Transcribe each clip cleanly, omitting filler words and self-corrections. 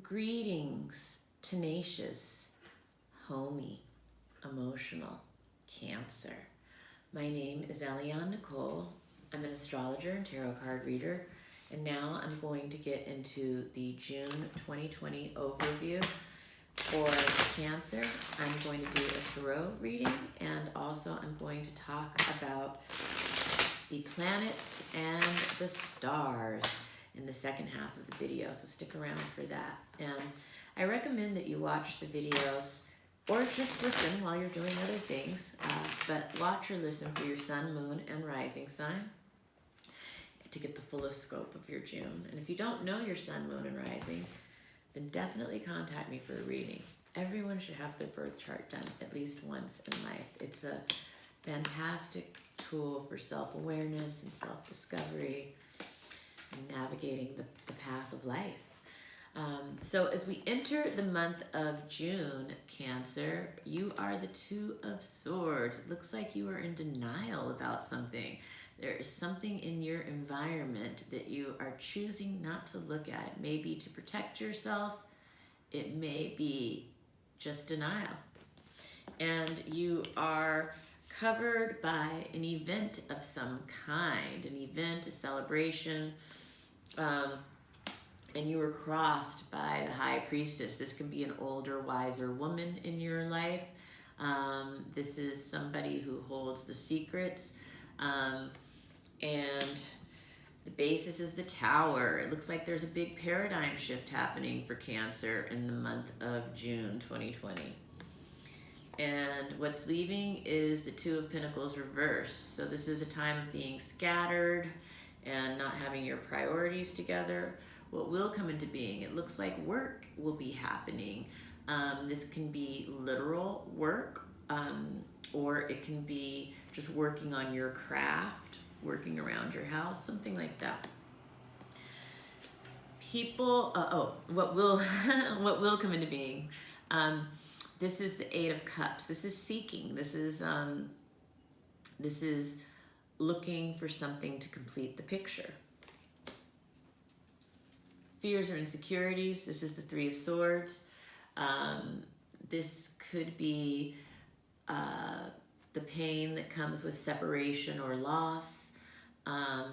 Greetings, tenacious, homey, emotional Cancer. My name is Eliane Nicole. I'm an astrologer and tarot card reader, and now I'm going to get into the June 2020 overview for Cancer. I'm going to do a tarot reading, and also I'm going to talk about the planets and the stars in the second half of the video, so stick around for that. And I recommend that you watch the videos or just listen while you're doing other things, but watch or listen for your sun, moon, and rising sign to get the fullest scope of your June. And if you don't know your sun, moon, and rising, then definitely contact me for a reading. Everyone should have their birth chart done at least once in life. It's a fantastic tool for self-awareness and self-discovery, navigating the path of life. So as we enter the month of June, Cancer, you are the Two of Swords. It looks like you are in denial about something. There is something in your environment that you are choosing not to look at. It may be to protect yourself. It may be just denial. And you are covered by an event of some kind, an event, a celebration, and you were crossed by the High Priestess. This can be an older, wiser woman in your life. This is somebody who holds the secrets, and the basis is the Tower. It looks like there's a big paradigm shift happening for Cancer in the month of June 2020. And what's leaving is the Two of Pentacles reversed. So this is a time of being scattered and not having your priorities together. What will come into being, it looks like work will be happening. This can be literal work, or it can be just working on your craft, working around your house, something like that. People, what will what will come into being? This is the Eight of Cups. This is seeking. This is looking for something to complete the picture. Fears or insecurities. This is the Three of Swords. This could be the pain that comes with separation or loss.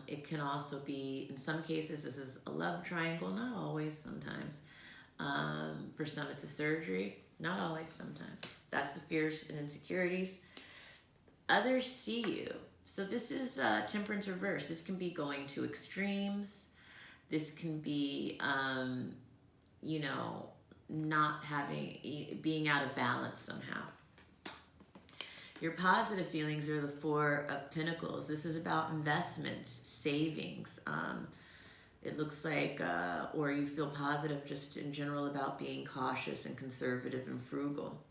It can also be, in some cases, this is a love triangle. Not always, sometimes. For some, it's a surgery. Not always, sometimes. That's the fears and insecurities. Others see you. So this is Temperance reverse. This can be going to extremes. This can be, not being out of balance somehow. Your positive feelings are the Four of Pentacles. This is about investments, savings. It looks like, or you feel positive just in general about being cautious and conservative and frugal.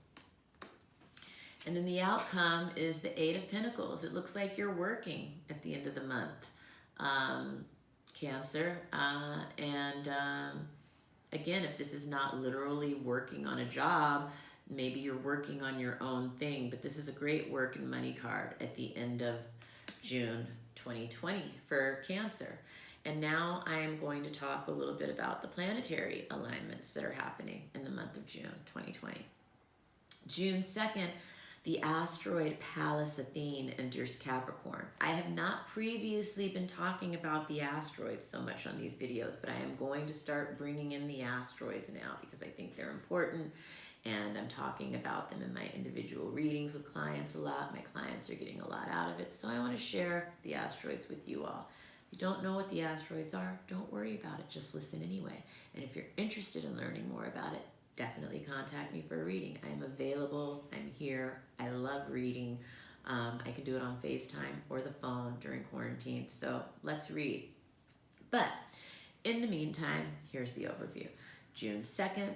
And then the outcome is the Eight of Pentacles. It looks like you're working at the end of the month, Cancer. Again, if this is not literally working on a job, maybe you're working on your own thing, but this is a great work and money card at the end of June 2020 for Cancer. And now I am going to talk a little bit about the planetary alignments that are happening in the month of June 2020. June 2nd, the asteroid Pallas Athene enters Capricorn. I have not previously been talking about the asteroids so much on these videos, but I am going to start bringing in the asteroids now because I think they're important, and I'm talking about them in my individual readings with clients a lot. My clients are getting a lot out of it, so I want to share the asteroids with you all. If you don't know what the asteroids are, don't worry about it. Just listen anyway. And if you're interested in learning more about it, definitely contact me for a reading. I am available. I'm here. I love reading. I can do it on FaceTime or the phone during quarantine. So let's read. But in the meantime, here's the overview. June 2nd,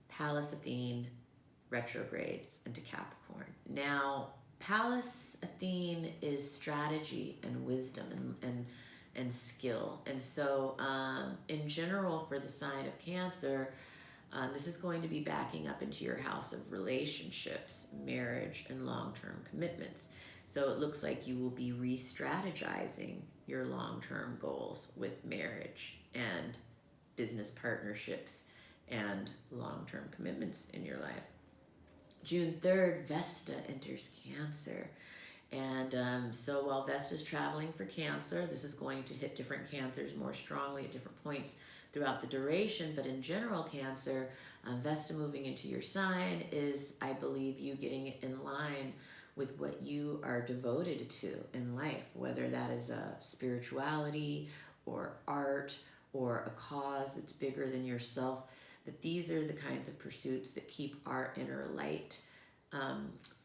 Pallas Athene retrogrades into Capricorn. Now, Pallas Athene is strategy and wisdom and skill. And so in general for the sign of Cancer, this is going to be backing up into your house of relationships, marriage, and long-term commitments. So it looks like you will be re-strategizing your long-term goals with marriage and business partnerships and long-term commitments in your life. June 3rd, Vesta enters Cancer. And so while Vesta's traveling for Cancer, this is going to hit different Cancers more strongly at different points throughout the duration. But in general, Cancer, Vesta moving into your sign is, I believe, you getting in line with what you are devoted to in life, whether that is a spirituality or art or a cause that's bigger than yourself. That these are the kinds of pursuits that keep our inner light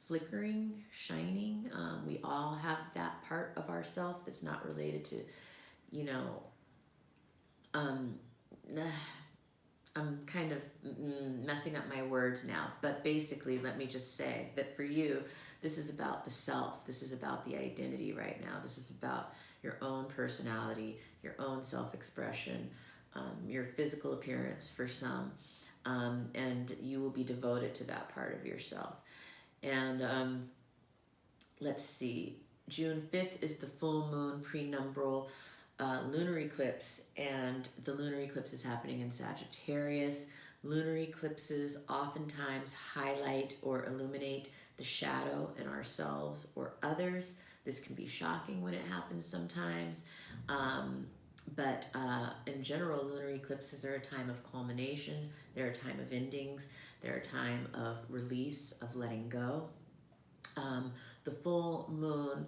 flickering, shining. We all have that part of ourself that's not related to, you know, I'm kind of messing up my words now, but basically let me just say that for you, this is about the self. This is about the identity right now. This is about your own personality, your own self-expression, your physical appearance for some, and you will be devoted to that part of yourself. And let's see, June 5th is the full moon prenumbral lunar eclipse, and the lunar eclipse is happening in Sagittarius. Lunar eclipses oftentimes highlight or illuminate the shadow in ourselves or others. This can be shocking when it happens sometimes, but in general, lunar eclipses are a time of culmination. They're a time of endings. They're a time of release, of letting go. The full moon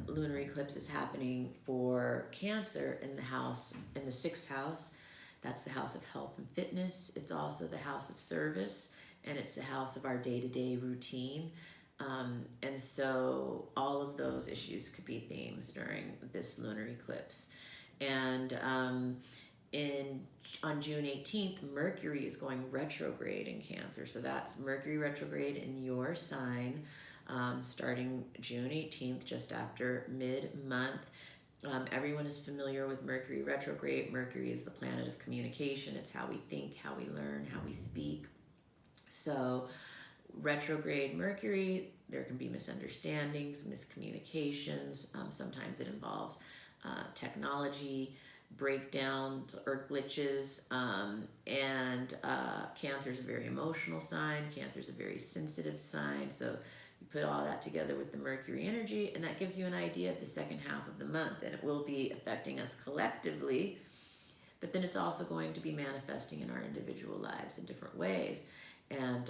lunar eclipse is happening for Cancer in the 6th house. That's the house of health and fitness. It's also the house of service, and it's the house of our day-to-day routine. And so all of those issues could be themes during this lunar eclipse. And on June 18th, Mercury is going retrograde in Cancer. So that's Mercury retrograde in your sign, starting June 18th, just after mid-month. Everyone is familiar with Mercury retrograde. Mercury is the planet of communication. It's how we think, how we learn, how we speak. So retrograde Mercury, there can be misunderstandings, miscommunications. Sometimes it involves technology breakdowns or glitches, and Cancer is a very emotional sign. Cancer is a very sensitive sign. So you put all that together with the Mercury energy, and that gives you an idea of the second half of the month, and it will be affecting us collectively, but then it's also going to be manifesting in our individual lives in different ways. And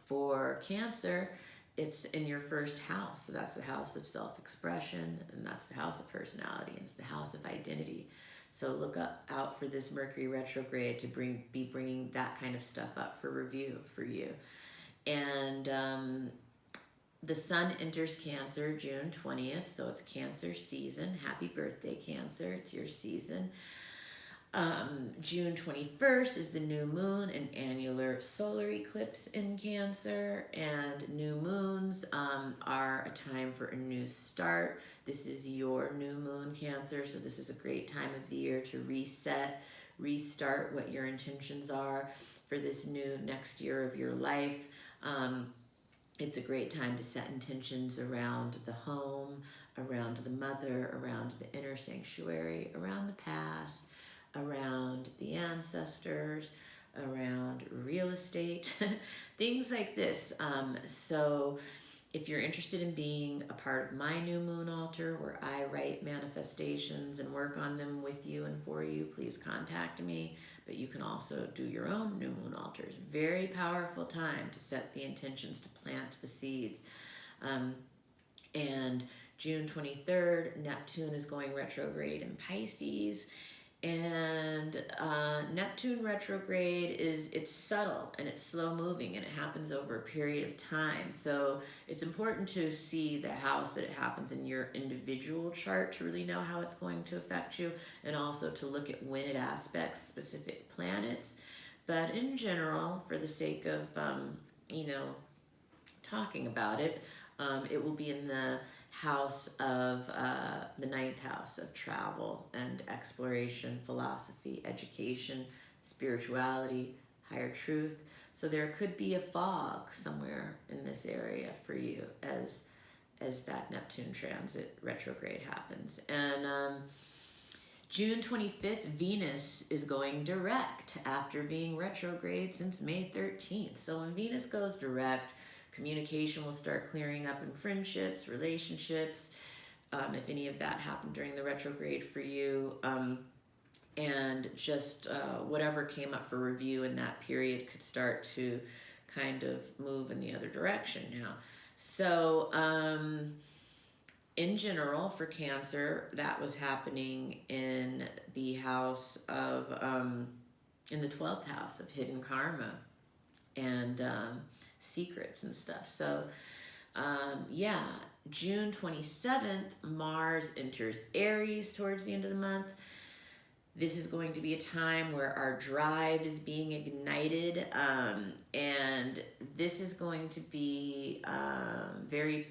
for Cancer, it's in your first house. So that's the house of self-expression, and that's the house of personality, and it's the house of identity. So look out for this Mercury retrograde to be bringing that kind of stuff up for review for you. And the sun enters Cancer June 20th, so it's Cancer season. Happy birthday, Cancer. It's your season. June 21st is the new moon, an annular solar eclipse in Cancer, and new moons are a time for a new start. This is your new moon, Cancer, so this is a great time of the year to reset, restart what your intentions are for this new next year of your life. It's a great time to set intentions around the home, around the mother, around the inner sanctuary, around the past, around the ancestors, around real estate, things like this. So if you're interested in being a part of my new moon altar, where I write manifestations and work on them with you and for you, please contact me. But you can also do your own new moon altars. Very powerful time to set the intentions, to plant the seeds. And June 23rd, Neptune is going retrograde in Pisces. And Neptune retrograde it's subtle and it's slow moving, and it happens over a period of time. So it's important to see the house that it happens in your individual chart to really know how it's going to affect you, and also to look at when it aspects specific planets. But in general, for the sake of talking about it, it will be in the house of the 9th house of travel and exploration, philosophy, education, spirituality, higher truth. So there could be a fog somewhere in this area for you as that Neptune transit retrograde happens. And June 25th, Venus is going direct after being retrograde since May 13th. So when Venus goes direct, communication will start clearing up in friendships, relationships, if any of that happened during the retrograde for you. And just whatever came up for review in that period could start to kind of move in the other direction now. So in general, for Cancer, that was happening in the house of, in the 12th house of hidden karma and secrets and stuff. So yeah, June 27th, Mars enters Aries towards the end of the month. This is going to be a time where our drive is being ignited, and this is going to be very,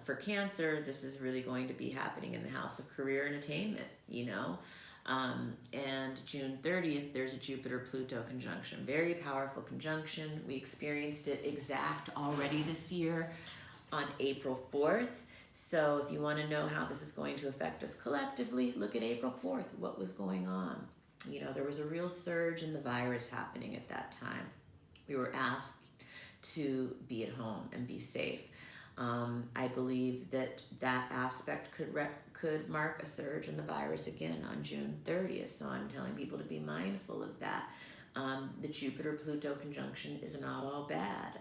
for Cancer, this is really going to be happening in the house of career and attainment, you know. And June 30th, there's a Jupiter-Pluto conjunction, very powerful conjunction. We experienced it exact already this year on April 4th. So if you want to know how this is going to affect us collectively, look at April 4th. What was going on? You know, there was a real surge in the virus happening at that time. We were asked to be at home and be safe. I believe that that aspect could mark a surge in the virus again on June 30th. So I'm telling people to be mindful of that. The Jupiter-Pluto conjunction is not all bad.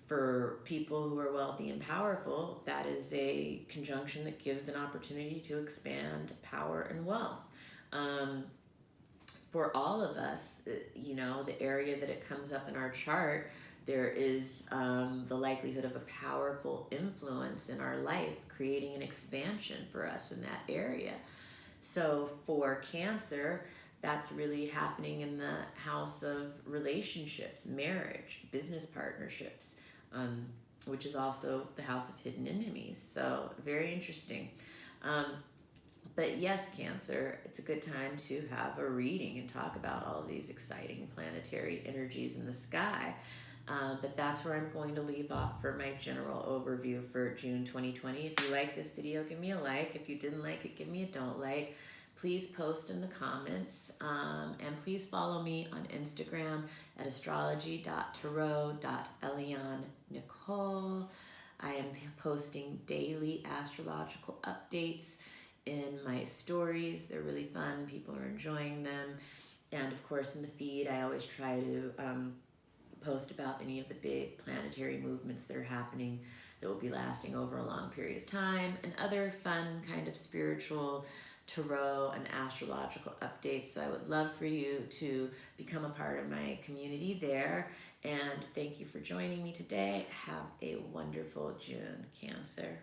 For people who are wealthy and powerful, that is a conjunction that gives an opportunity to expand power and wealth. For all of us, you know, the area that it comes up in our chart, there is the likelihood of a powerful influence in our life, creating an expansion for us in that area. So for Cancer, that's really happening in the house of relationships, marriage, business partnerships, which is also the house of hidden enemies. So very interesting. But yes, Cancer, it's a good time to have a reading and talk about all of these exciting planetary energies in the sky. But that's where I'm going to leave off for my general overview for June 2020. If you like this video, give me a like. If you didn't like it, give me a don't like. Please post in the comments, and please follow me on Instagram at astrology.tarot.Eliane Nicole. I am posting daily astrological updates in my stories. They're really fun. People are enjoying them. And of course, in the feed, I always try to post about any of the big planetary movements that are happening that will be lasting over a long period of time, and other fun kind of spiritual tarot and astrological updates. So I would love for you to become a part of my community there. And thank you for joining me today. Have a wonderful June, Cancer.